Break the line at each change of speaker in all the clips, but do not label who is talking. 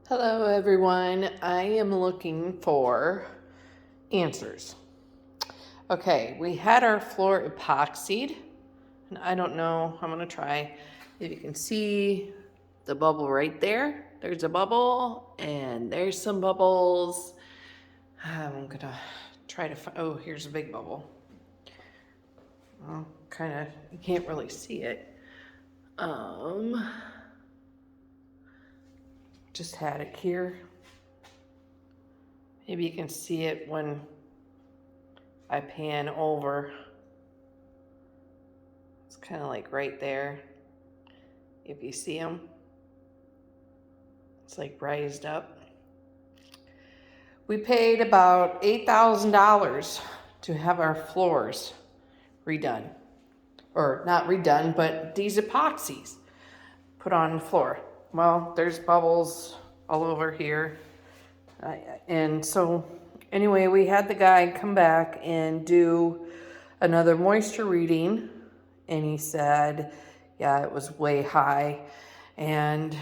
Hello, everyone. I am looking for answers. Okay, we had our floor epoxied, and I don't know. I'm going to try if you can see the bubble right there. There's a bubble, and there's some bubbles. I'm going to try to find. Oh, here's a big bubble. Well, kind of, you can't really see it. Just had it here. Maybe you can see it when I pan over. It's kind of like right there. If you see them, it's like raised up. We paid about $8,000 to have our floors redone. Or not redone, but these epoxies put on the floor. Well, there's bubbles all over here. And so anyway, we had the guy come back and do another moisture reading, and he said, yeah, it was way high. And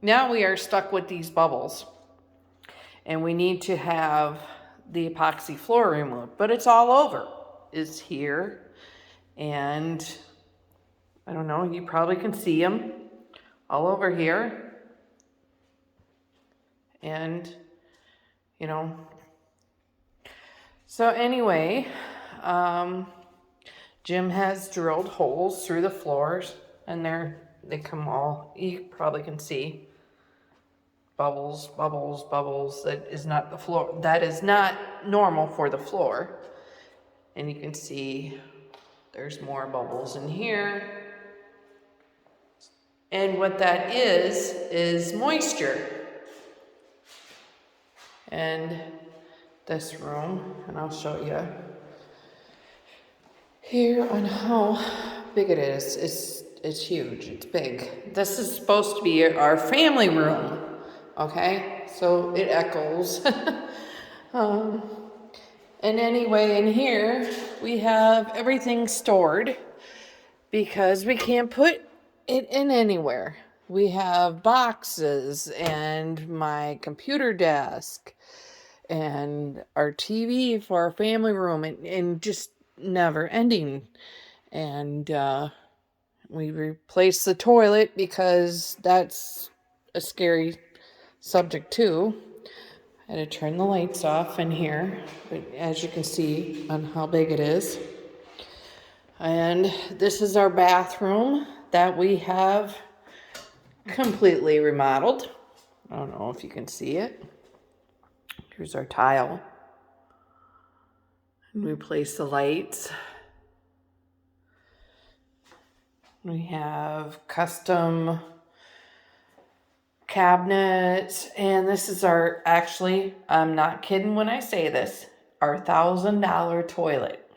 now we are stuck with these bubbles, and we need to have the epoxy floor removed, but it's all over. It's here, and I don't know, you probably can see them all over here. And so anyway, Jim has drilled holes through the floors, and they come all, you probably can see bubbles, bubbles, bubbles. That is not the floor. That is not normal for the floor. And you can see there's more bubbles in here. And what that is moisture. And this room, and I'll show you here on how big it is. It's huge. It's big. This is supposed to be our family room. Okay, so it echoes. And anyway, in here we have everything stored because we can't put it in anywhere. We have boxes and my computer desk and our TV for our family room, and just never ending. And we replaced the toilet because that's a scary subject too. I had to turn the lights off in here, but as you can see on how big it is. And this is our bathroom that we have completely remodeled. I don't know if you can see it. Here's our tile. And we place the lights. We have custom cabinets, and this is our, actually, I'm not kidding when I say this, our $1,000 toilet.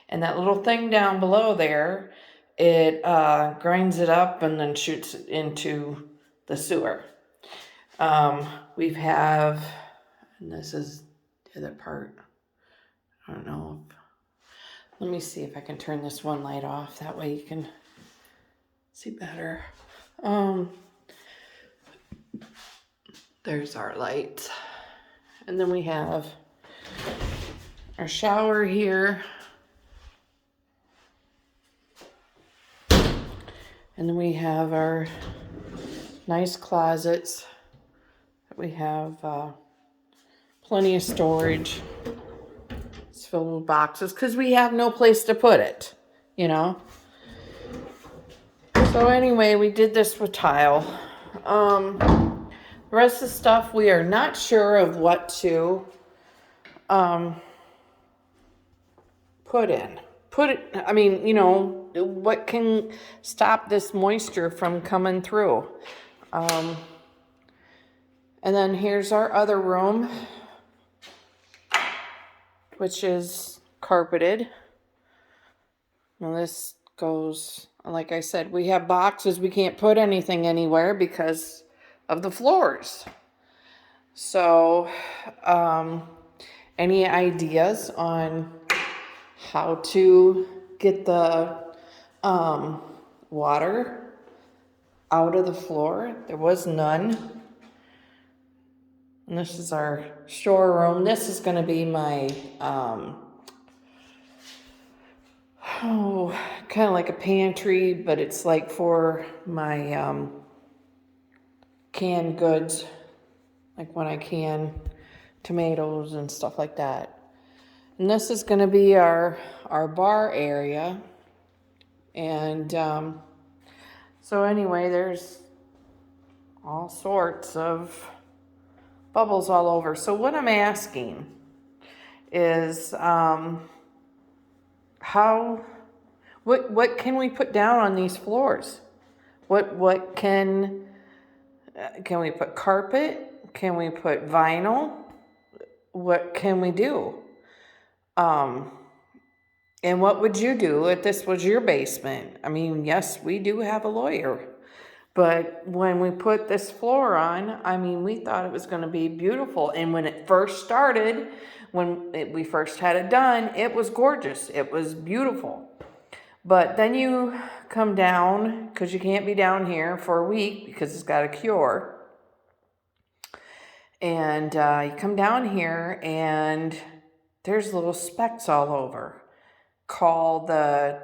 And that little thing down below there, it grinds it up and then shoots it into the sewer. We have, and this is the other part, I don't know. Let me see if I can turn this one light off. That way you can see better. There's our lights. And then we have our shower here. And then we have our nice closets. We have plenty of storage. It's filled with boxes because we have no place to put it, So anyway, we did this with tile. The rest of the stuff, we are not sure of what to put in. What can stop this moisture from coming through. And then here's our other room, which is carpeted. Now this goes, like I said, we have boxes. We can't put anything anywhere because of the floors. So, any ideas on how to get the water out of the floor. There was none. And this is our storeroom. This is going to be my, kind of like a pantry, but it's like for my canned goods, like when I can tomatoes and stuff like that. And this is going to be our bar area. And so anyway, there's all sorts of bubbles all over. So what I'm asking is what can we put down on these floors? What can we put carpet? Can we put vinyl? What can we do? And what would you do if this was your basement? I mean, yes, we do have a lawyer. But when we put this floor on, I mean, we thought it was going to be beautiful. And when it first started, we first had it done, it was gorgeous. It was beautiful. But then you come down, because you can't be down here for a week because it's got a cure. And you come down here and there's little specks all over. Call the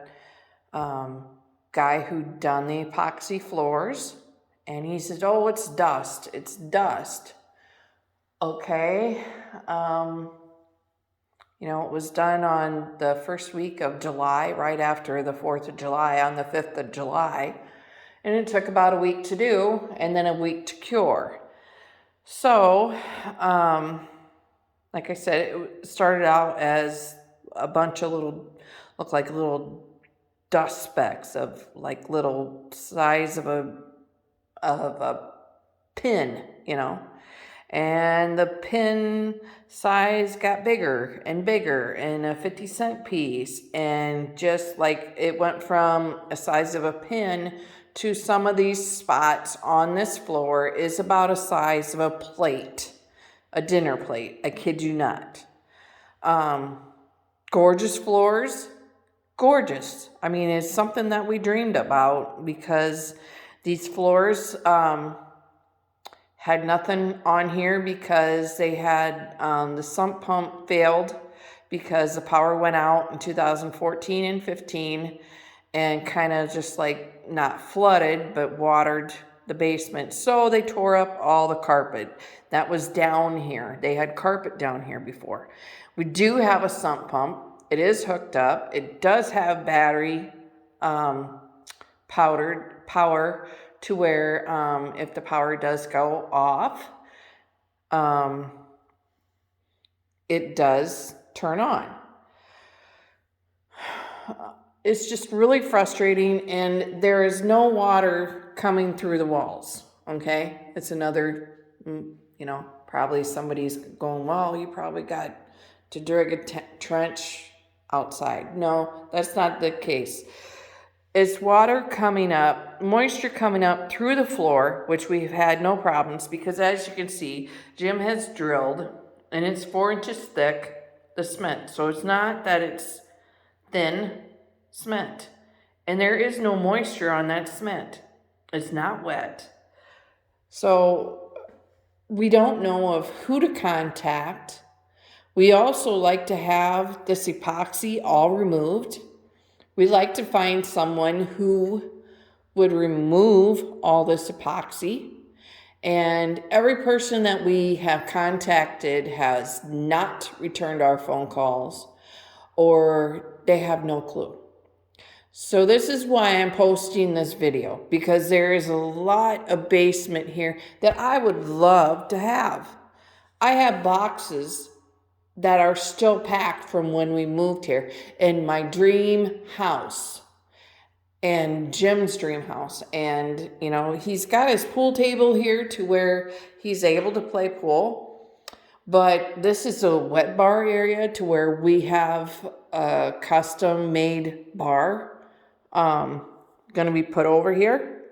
guy who done the epoxy floors, and he said, oh, it's dust. It's dust. Okay. It was done on the first week of July, right after the 4th of July, on the 5th of July. And it took about a week to do, and then a week to cure. So, like I said, it started out as a bunch of look like little dust specks of like little size of a pin, and the pin size got bigger and bigger, and a 50-cent piece, and just like it went from a size of a pin to some of these spots on this floor is about a size of a plate, a dinner plate. I kid you not. Gorgeous floors. Gorgeous. I mean, it's something that we dreamed about, because these floors had nothing on here because they had the sump pump failed because the power went out in 2014 and 15 and kind of just like not flooded but watered the basement. So they tore up all the carpet that was down here. They had carpet down here before. We do have a sump pump. It is hooked up. It does have battery power to where if the power does go off, it does turn on. It's just really frustrating, and there is no water coming through the walls, okay? It's another, probably somebody's going, well, you probably got to dig a trench outside. No, that's not the case. It's water coming up, moisture coming up through the floor, which we've had no problems because, as you can see, Jim has drilled, and it's 4 inches thick, the cement. So it's not that it's thin cement. And there is no moisture on that cement. It's not wet. So we don't know of who to contact. We also like to have this epoxy all removed. We like to find someone who would remove all this epoxy. And every person that we have contacted has not returned our phone calls, or they have no clue. So this is why I'm posting this video, because there is a lot of basement here that I would love to have. I have boxes that are still packed from when we moved here in my dream house and Jim's dream house. And, he's got his pool table here to where he's able to play pool. But this is a wet bar area to where we have a custom made bar going to be put over here.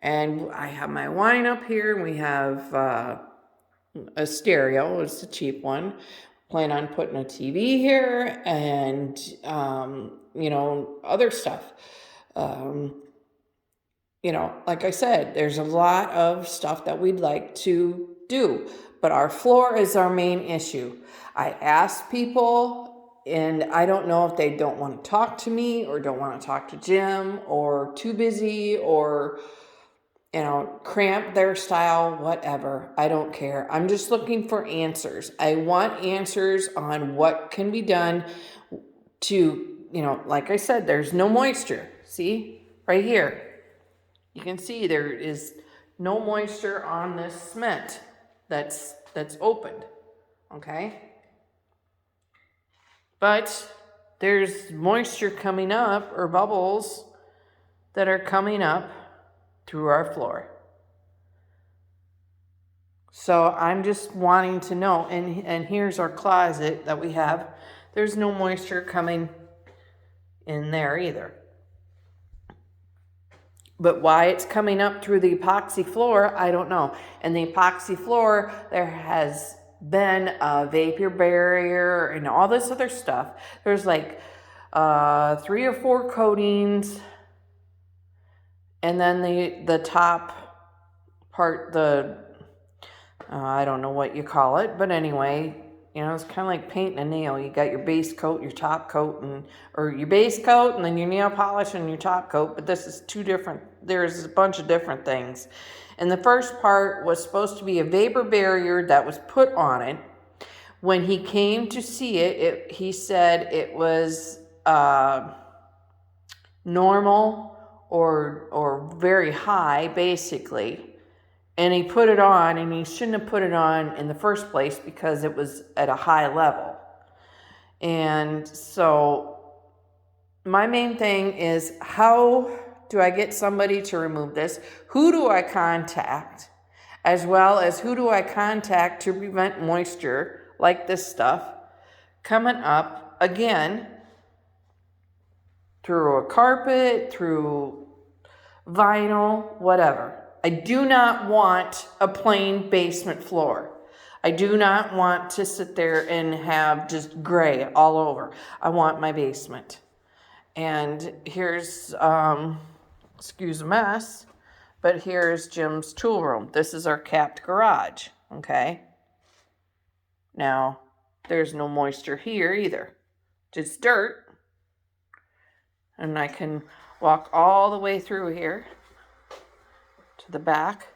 And I have my wine up here, and we have a stereo. It's a cheap one. Plan on putting a TV here and, other stuff. you know, like I said, there's a lot of stuff that we'd like to do, but our floor is our main issue. I asked people, and I don't know if they don't want to talk to me or don't want to talk to Jim or too busy or, you know, cramp their style, whatever. I don't care. I'm just looking for answers. I want answers on what can be done to, you know, like I said, there's no moisture. See, right here. You can see there is no moisture on this cement that's opened, okay? But there's moisture coming up, or bubbles that are coming up through our floor. So I'm just wanting to know, and here's our closet that we have. There's no moisture coming in there either. But why it's coming up through the epoxy floor, I don't know. And the epoxy floor, there has been a vapor barrier and all this other stuff. There's like 3 or 4 coatings. And then the top part, I don't know what you call it. But anyway, you know, it's kind of like painting a nail. You got your base coat, your top coat, or your base coat, and then your nail polish and your top coat. But this is 2 different, there's a bunch of different things. And the first part was supposed to be a vapor barrier that was put on it. When he came to see it, he said it was normal or very high, basically. And he put it on, and he shouldn't have put it on in the first place because it was at a high level. And so my main thing is, how do I get somebody to remove this? Who do I contact? As well as who do I contact to prevent moisture like this stuff coming up again through a carpet, through vinyl, whatever. I do not want a plain basement floor. I do not want to sit there and have just gray all over. I want my basement. And here's, excuse the mess, but here's Jim's tool room. This is our capped garage, okay? Now, there's no moisture here either. Just dirt. And I can walk all the way through here to the back,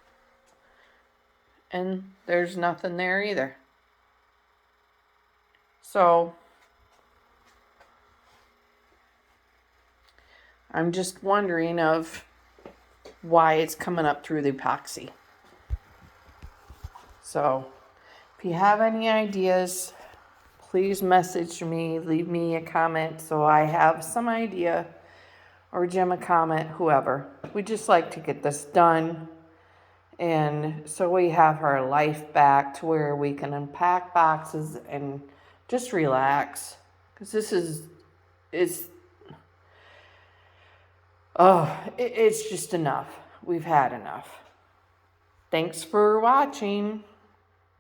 and there's nothing there either. So I'm just wondering of why it's coming up through the epoxy. So if you have any ideas, please message me, leave me a comment so I have some idea, or Jim a comment, whoever. We just like to get this done, and so we have our life back to where we can unpack boxes and just relax, because this is, it's just enough. We've had enough. Thanks for watching.